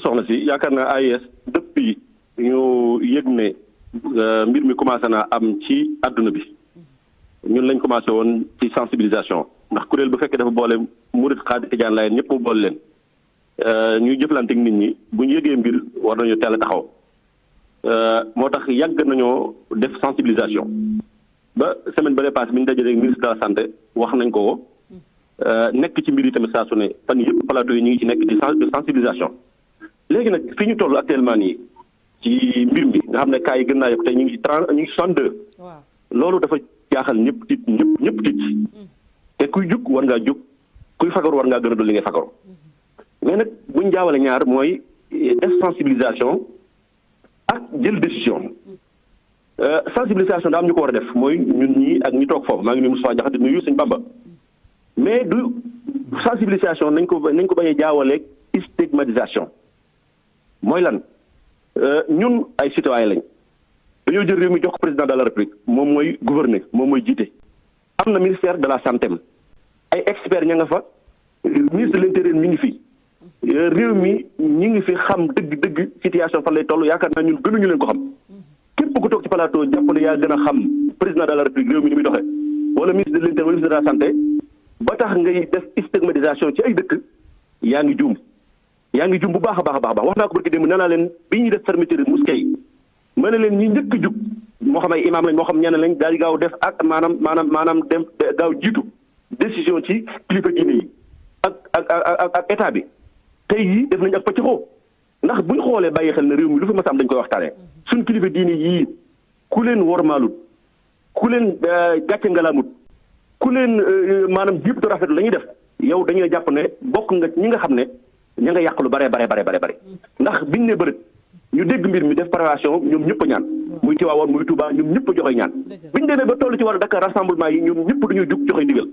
soxna si yaakaar naa AIS depuis ñu yëg ne mbir mi commencé naa am ci àdduna bi ñun lañ commencé woon ci sensibilisation ndax kuréel bu fekkee dafa boole murit xaadir tijaan laayeen ñëpp mu boole leen ñuy jëflante ak nit ñi bu ñu yëgee mbir war nañu teel a taxaw moo tax yàgg nañoo def sensibilisation ba semaine ba passé bi ñu dajale ministre de la santé wax nañ ko nekk ci mbir yi tamit saa su ne fan yëpp plateau yi ñu ngi ci nekk di sensibilisation léegi nag fi ñu toll actuellement nii ci mbir mi nga xam ne cas yi gën naa yokk tey ñu ngi ci 62. loolu dafa jaaxal ñëpp tiit ñëpp tiit te kuy jug war ngaa jug kuy fagaru war ngaa gën a dul li ngay fagaru mais nag buñ jaawale ñaar mooy def sensibilisation ak jël décision sensibilisation daa am ñu ko war a def mooy ñun ñii ak ñi toog foofu maa ngi nuyu Moustapha Diakhaté nuyu Sëñ Bamba mais du sensibilisation nañ ko bañ a jaawaleeg stigmatisation mooy lan ñun ay citoyen lañ dañoo jël réew mi jox ko président de la république moom mooy gouverner moom mooy jiite am na ministère de la santé ay experts ña nga fa ministre de l'intérieur mi ngi fi réew mi ñi ngi fi xam dëgg situation fan lay toll yaakaar naa ñun gënuñu leen ko xam képp ku toog ci plateau jàpp ne yaa gën a xam président de la république réew mi ni muy doxee wala ministre de l'intérieur wala ministre de la santé ba tax ngay def stigmatisation ci ay dëkk yaa ngi juum bu baax a baax wax naa ko barki démb nee naa leen bi ñuy def fermeture mosquée yi ma ne leen ñi njëkk a jug moo xam ay imam lañ moo xam ñeneen lañ daal di gaaw def ak maanaam dem gaaw jiitu décision ci kilifa diine yi ak état bi tey yi def nañ ak pëccëxoo ndax buñ xoolee bàyyi xel ne réew mi lu fi mas am dañ koy waxtaanee suñ kilifa diine yii ku leen wormaalut ku leen gàcce ngalaamut ku leen maanaam jiitu te rafet la ñuy def yow dañuy jàpp ne bokk nga ñi nga xam ne ña nga yàq lu bare ndax biñ ne bërët ñu dégg mbir mi def préparation ñoom ñëpp a ñaan muy Tiwaawoon muy Touba ñoom ñëpp a joxe ñaan biñ demee ba toll ci war a Dakar rassemblement yi ñoom ñëpp dañuy jug joxe ndigal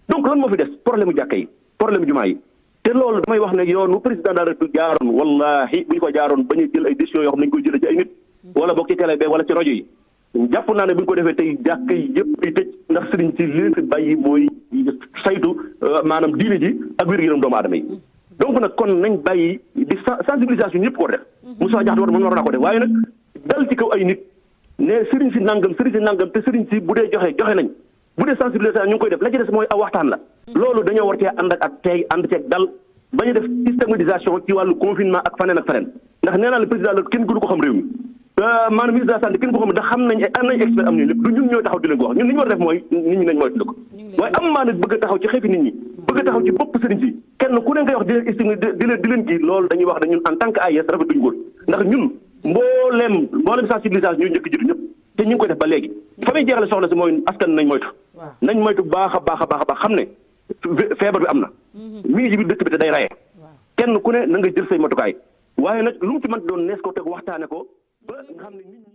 donc lan moo fi des problème jàkka yi problème jumaa yi te loolu damay wax ne yoonu président de la République jaaroon wallahi bu ñu ko jaaroon bañ a jël ay décisions yoo xam ne nañu koy jëlee ci ay nit wala boog ci télé bi wala ci rajo yi jàpp naa ne bu ñu ko defee tey jàkka yi yëpp di tëj ndax sëriñ si leen fi bàyyi mooy saytu maanaam diine ji ak wér-gu-yaram doomu aadama yi donc nag kon nañ bàyyi di sensibilisation ñëpp ko def Moussa Diakhaté war naa ko def waaye nag dal ci kaw ay nit ne sëriñ si nangam te sëriñ si bu dee joxe nañ bu dee sensibilisation ñu ngi koy def la ci des mooy aw waxtaan la loolu dañoo war cee ànd ak tey ànd ceeg dal bañ a def stigmatisation ci wàllu confinement ak faneen ndax nee naa le président la kenn gënu ko xam réew mi maanaam ministre de la santé kenn ko xam ndax xam nañ expert am nañ lépp du ñun ñooy taxaw di leen ko wax ñun li ñu war a def mooy nit ñi nañ moytu ko waaye am maa nag bëgg a taxaw ci xeefi nit ñi bëgg a taxaw ci bopp sëriñ si kenn ku ne ngay wax di leen kii loolu dañuy wax ne ñun en tant que AIS rafetuñu ko ndax ñun mbooleem sensibilisation ñooy njëkk jiitu ñëpp te ñu ngi koy def ba léegi fa may jeexale soxla si mooy askan nañ moytu baax a xam ne feebar bi am na mi ngi ci biir dëkk bi te day rayee kenn ku ne na nga jël say matukaay waaye nag lu mu ci mën doon nees ko teg waxtaane ko ba nga xam ne nit ñi